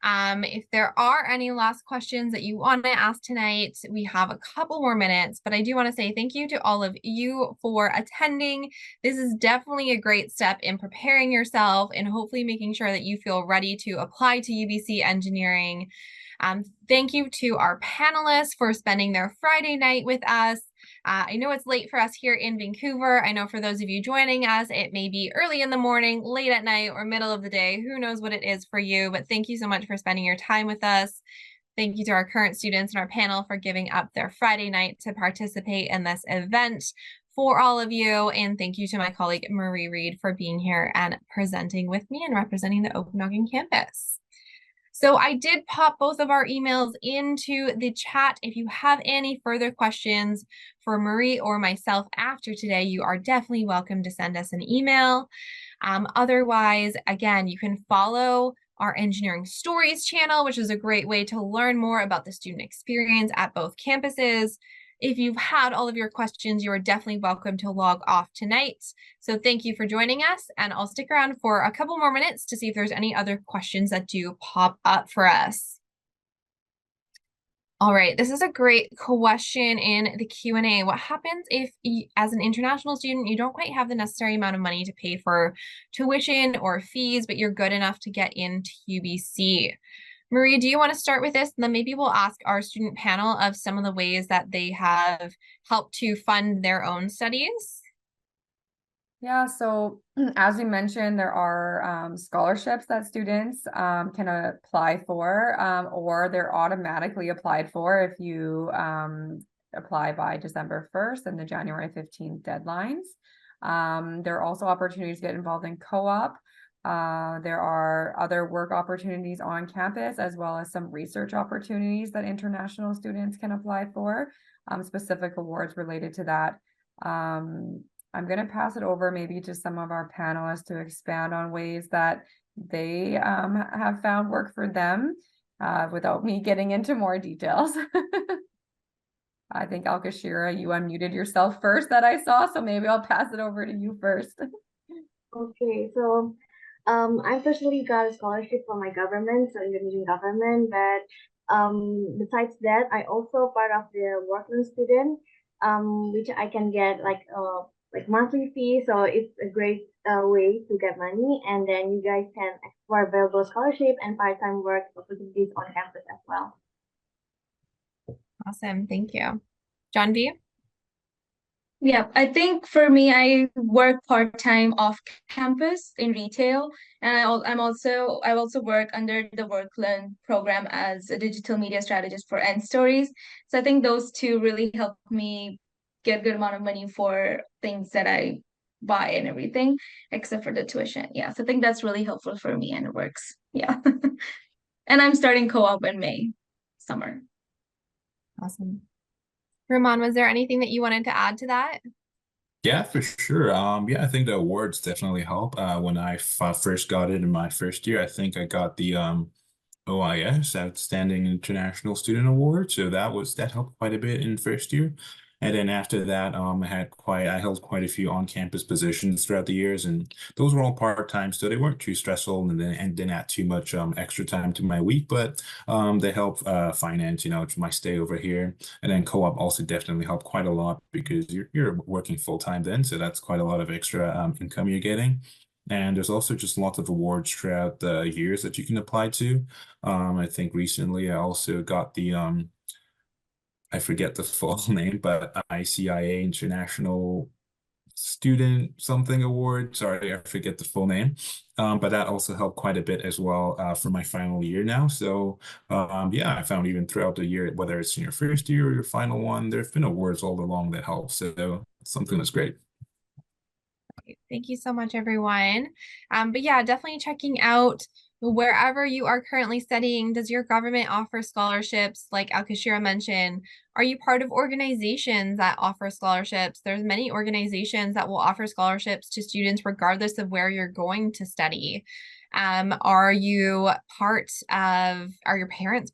If there are any last questions that you want to ask tonight, we have a couple more minutes, but I do want to say thank you to all of you for attending. This is definitely a great step in preparing yourself and hopefully making sure that you feel ready to apply to UBC engineering. Thank you to our panelists for spending their Friday night with us. I know it's late for us here in Vancouver. I know for those of you joining us, it may be early in the morning, late at night, or middle of the day. Who knows what it is for you, but thank you so much for spending your time with us. Thank you to our current students and our panel for giving up their Friday night to participate in this event for all of you. And thank you to my colleague, Marie Reed, for being here and presenting with me and representing the Okanagan campus. So I did pop both of our emails into the chat. If you have any further questions for Marie or myself after today, you are definitely welcome to send us an email. Otherwise, again, you can follow our Engineering Stories channel, which is a great way to learn more about the student experience at both campuses. If you've had all of your questions, you are definitely welcome to log off tonight. So thank you for joining us, and I'll stick around for a couple more minutes to see if there's any other questions that do pop up for us. All right, this is a great question in the Q&A. What happens if, as an international student, you don't quite have the necessary amount of money to pay for tuition or fees, but you're good enough to get into UBC? Marie, do you want to start with this? And then maybe we'll ask our student panel of some of the ways that they have helped to fund their own studies. Yeah, so as we mentioned, there are scholarships that students can apply for, or they're automatically applied for if you apply by December 1st and the January 15th deadlines. There are also opportunities to get involved in co-op. There are other work opportunities on campus, as well as some research opportunities that international students can apply for, specific awards related to that. I'm going to pass it over maybe to some of our panelists to expand on ways that they have found work for them without me getting into more details. I think Alkashira, you unmuted yourself first that I saw, so maybe I'll pass it over to you first. Okay, so I personally got a scholarship from my government, so Indonesian government, but Besides that, I also part of the working student, which I can get like monthly fee. So it's a great way to get money, and then you guys can explore available scholarship and part-time work opportunities on campus as well. Awesome. Thank you. John V? Yeah, I think for me, I work part-time off campus in retail, and I also work under the Workland program as a digital media strategist for End Stories. So I think those two really help me get a good amount of money for things that I buy and everything, except for the tuition. Yeah, so I think that's really helpful for me and it works. Yeah. And I'm starting co-op in May, summer. Awesome. Ramon, was there anything that you wanted to add to that? Yeah, for sure. Yeah, I think the awards definitely help. When I first got it in my first year, I think I got the OIS, Outstanding International Student Award. So that helped quite a bit in first year. And then after that, I held quite a few on-campus positions throughout the years, and those were all part-time, so they weren't too stressful and didn't add too much extra time to my week, but they help finance, my stay over here. And then co-op also definitely helped quite a lot because you're working full-time then, so that's quite a lot of extra income you're getting. And there's also just lots of awards throughout the years that you can apply to. I think recently I also got the I forget the full name, but ICIA International Student something award. Sorry, I forget the full name. But that also helped quite a bit as well for my final year now. So yeah, I found even throughout the year, whether it's in your first year or your final one, there have been awards all along that help. So something that's great. Thank you so much, everyone. But yeah, definitely checking out wherever you are currently studying. Does your government offer scholarships? Like Alkashira mentioned, are you part of organizations that offer scholarships? There's many organizations that will offer scholarships to students regardless of where you're going to study. Are your parents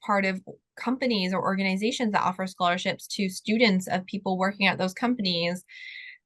part of companies or organizations that offer scholarships to students of people working at those companies?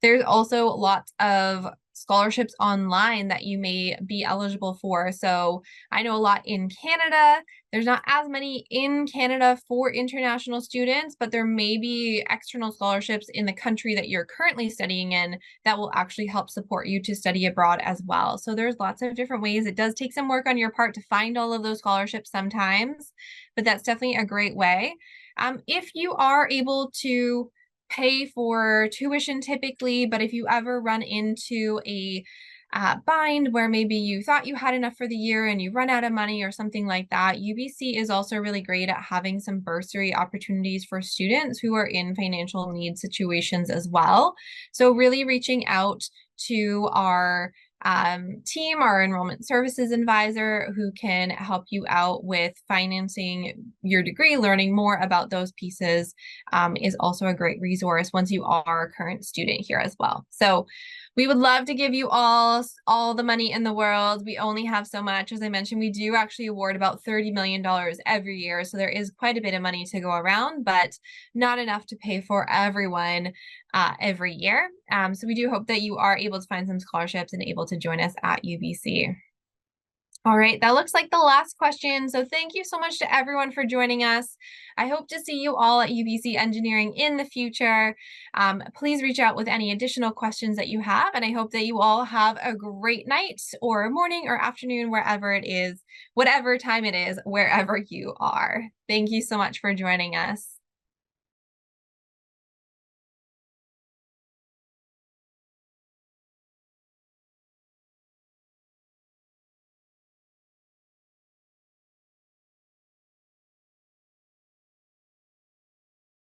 There's also lots of scholarships online that you may be eligible for. So I know a lot in Canada. There's not as many in Canada for international students, but there may be external scholarships in the country that you're currently studying in that will actually help support you to study abroad as well. So there's lots of different ways. It does take some work on your part to find all of those scholarships sometimes, but that's definitely a great way. If you are able to pay for tuition typically, but if you ever run into a bind where maybe you thought you had enough for the year and you run out of money or something like that, UBC is also really great at having some bursary opportunities for students who are in financial need situations as well. So really reaching out to our team, our enrollment services advisor, who can help you out with financing your degree, learning more about those pieces, is also a great resource once you are a current student here as well. So we would love to give you all the money in the world. We only have so much. As I mentioned, we do actually award about $30 million every year. So there is quite a bit of money to go around, but not enough to pay for everyone every year. So we do hope that you are able to find some scholarships and able to join us at UBC. All right, that looks like the last question. So thank you so much to everyone for joining us. I hope to see you all at UBC Engineering in the future. Please reach out with any additional questions that you have, and I hope that you all have a great night or morning or afternoon, wherever it is, whatever time it is, wherever you are. Thank you so much for joining us.